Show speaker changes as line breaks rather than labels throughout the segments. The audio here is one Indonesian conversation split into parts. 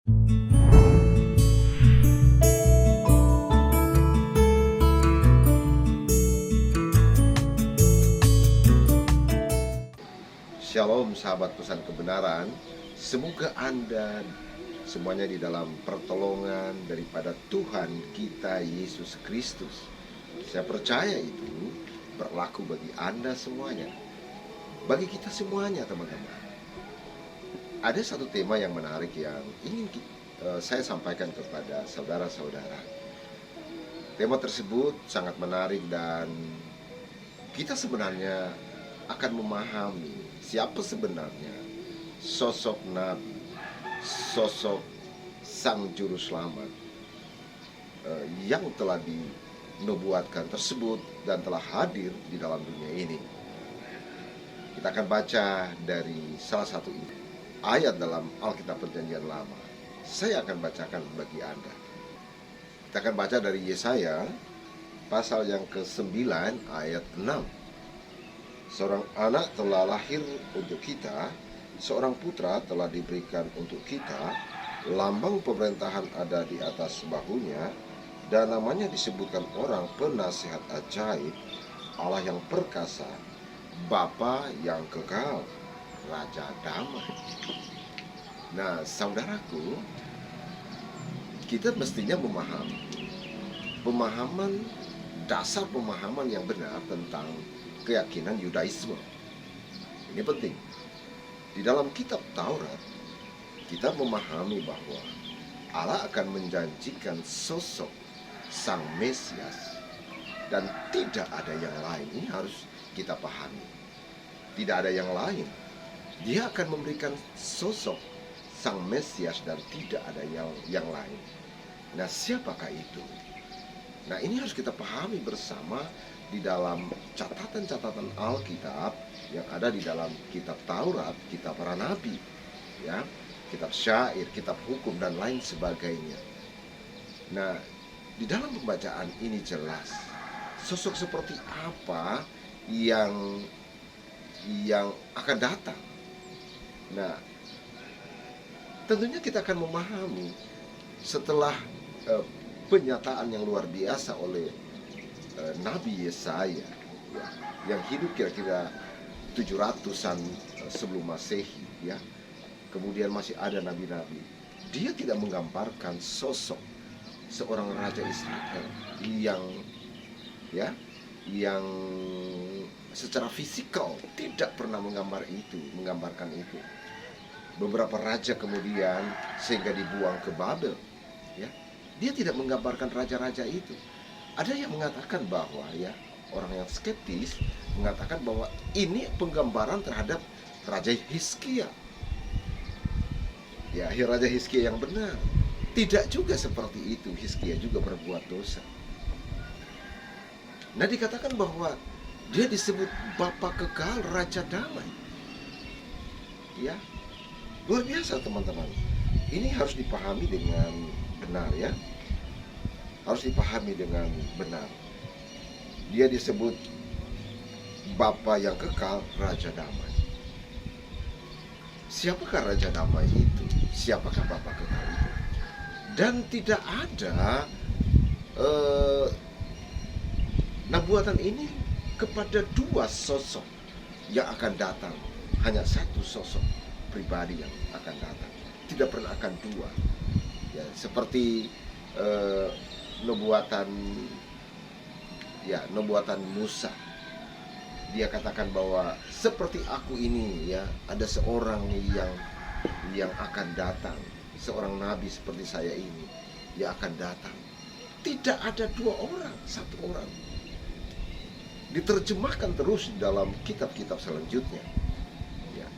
Shalom sahabat pesan kebenaran. Semoga Anda semuanya di dalam pertolongan daripada Tuhan kita Yesus Kristus. Saya percaya itu berlaku bagi Anda semuanya, bagi kita semuanya teman-teman. Ada satu tema yang menarik yang ingin saya sampaikan kepada saudara-saudara. Tema tersebut sangat menarik dan kita sebenarnya akan memahami siapa sebenarnya sosok Nabi, sosok Sang Juru Selamat yang telah dinubuatkan tersebut dan telah hadir di dalam dunia ini. Kita akan baca dari salah satu ayat dalam Alkitab Perjanjian Lama. Saya akan bacakan bagi Anda. Kita akan baca dari Yesaya pasal yang ke-9 ayat 6. Seorang anak telah lahir untuk kita, seorang putra telah diberikan untuk kita, lambang pemerintahan ada di atas bahunya, dan namanya disebutkan orang penasihat ajaib, Allah yang perkasa, Bapa yang kekal, Raja damai. Nah, saudaraku, kita mestinya dasar pemahaman yang benar tentang keyakinan Yudaisme. Ini penting. Di dalam kitab Taurat, kita memahami bahwa Allah akan menjanjikan sosok Sang Mesias dan tidak ada yang lain. Ini harus kita pahami. Tidak ada yang lain. Dia akan memberikan sosok Sang Mesias dan tidak ada yang lain. Nah, siapakah itu? Nah, ini harus kita pahami bersama di dalam catatan-catatan Alkitab yang ada di dalam kitab Taurat, kitab para nabi, ya, kitab syair, kitab hukum dan lain sebagainya. Nah, di dalam pembacaan ini jelas sosok seperti apa yang akan datang. Nah, tentunya kita akan memahami setelah penyataan yang luar biasa oleh Nabi Yesaya yang hidup kira-kira 700-an sebelum Masehi, ya. Kemudian masih ada nabi-nabi. Dia tidak menggambarkan sosok seorang raja Israel yang secara fisikal tidak pernah menggambarkan itu. Beberapa raja kemudian sehingga dibuang ke Babel, ya. Dia tidak menggambarkan raja-raja itu. Ada yang mengatakan bahwa, ya, orang yang skeptis mengatakan bahwa ini penggambaran terhadap Raja Hizkia. Ya, Raja Hizkia yang benar. Tidak juga seperti itu. Hizkia juga berbuat dosa. Nah, dikatakan bahwa dia disebut Bapa kekal, Raja damai. Ya, luar biasa teman-teman. Ini harus dipahami dengan benar, ya. Harus dipahami dengan benar. Dia disebut Bapa yang kekal, Raja damai. Siapakah Raja damai itu? Siapakah Bapa kekal itu? Dan tidak ada nubuatan ini kepada dua sosok yang akan datang. Hanya satu sosok pribadi yang akan datang. Tidak pernah akan dua. Ya, seperti nubuatan Musa. Dia katakan bahwa seperti aku ini, ya, ada seorang yang akan datang, seorang nabi seperti saya ini yang akan datang. Tidak ada dua orang, satu orang. Diterjemahkan terus dalam kitab-kitab selanjutnya, ya.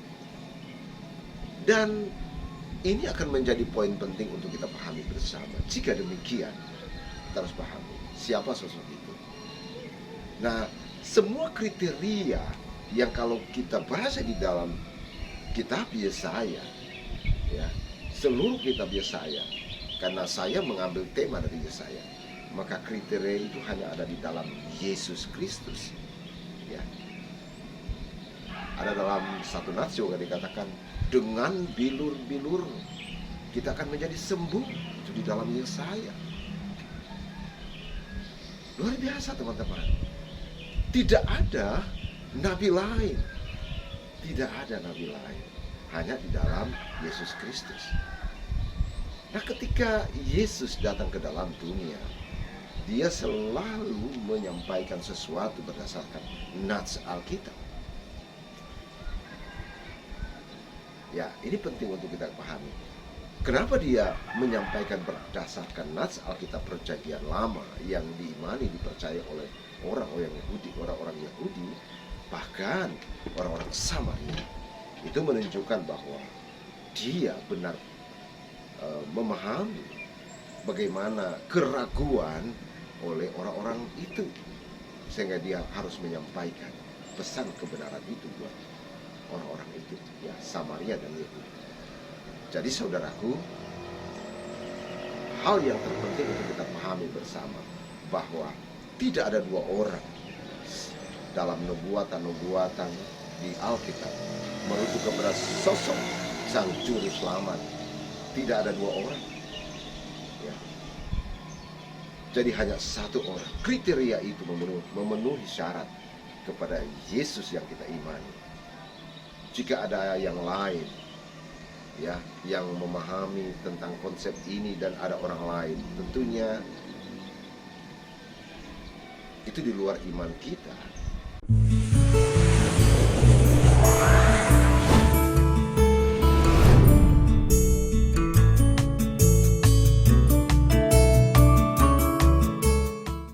Dan ini akan menjadi poin penting untuk kita pahami bersama. Jika demikian, kita harus pahami siapa sosok itu. Nah, semua kriteria yang kalau kita baca di dalam kitab Yesaya, ya, seluruh kitab Yesaya, karena saya mengambil tema dari Yesaya, maka kriteria itu hanya ada di dalam Yesus Kristus, ya. Ada dalam satu nats juga dikatakan dengan bilur-bilur kita akan menjadi sembuh. Itu di dalam Yesaya. Luar biasa teman-teman. Tidak ada nabi lain. Tidak ada nabi lain. Hanya di dalam Yesus Kristus. Nah, ketika Yesus datang ke dalam dunia, dia selalu menyampaikan sesuatu berdasarkan nats Alkitab. Ya, ini penting untuk kita pahami. Kenapa dia menyampaikan berdasarkan nats Alkitab Perjanjian Lama yang diimani, dipercaya oleh orang-orang Yahudi, bahkan orang-orang Samaria. Itu menunjukkan bahwa dia benar memahami bagaimana keraguan oleh orang-orang itu, sehingga dia harus menyampaikan pesan kebenaran itu buat orang-orang itu, ya, Samaria dan Yahudi. Jadi saudaraku, hal yang terpenting untuk kita pahami bersama bahwa tidak ada dua orang dalam nubuatan-nubuatan di Alkitab merujuk kepada sosok sang juru selamat. Tidak ada dua orang, ya. Jadi hanya satu orang. Kriteria itu memenuhi syarat kepada Yesus yang kita imani. Jika ada yang lain, ya, yang memahami tentang konsep ini dan ada orang lain, tentunya itu di luar iman kita.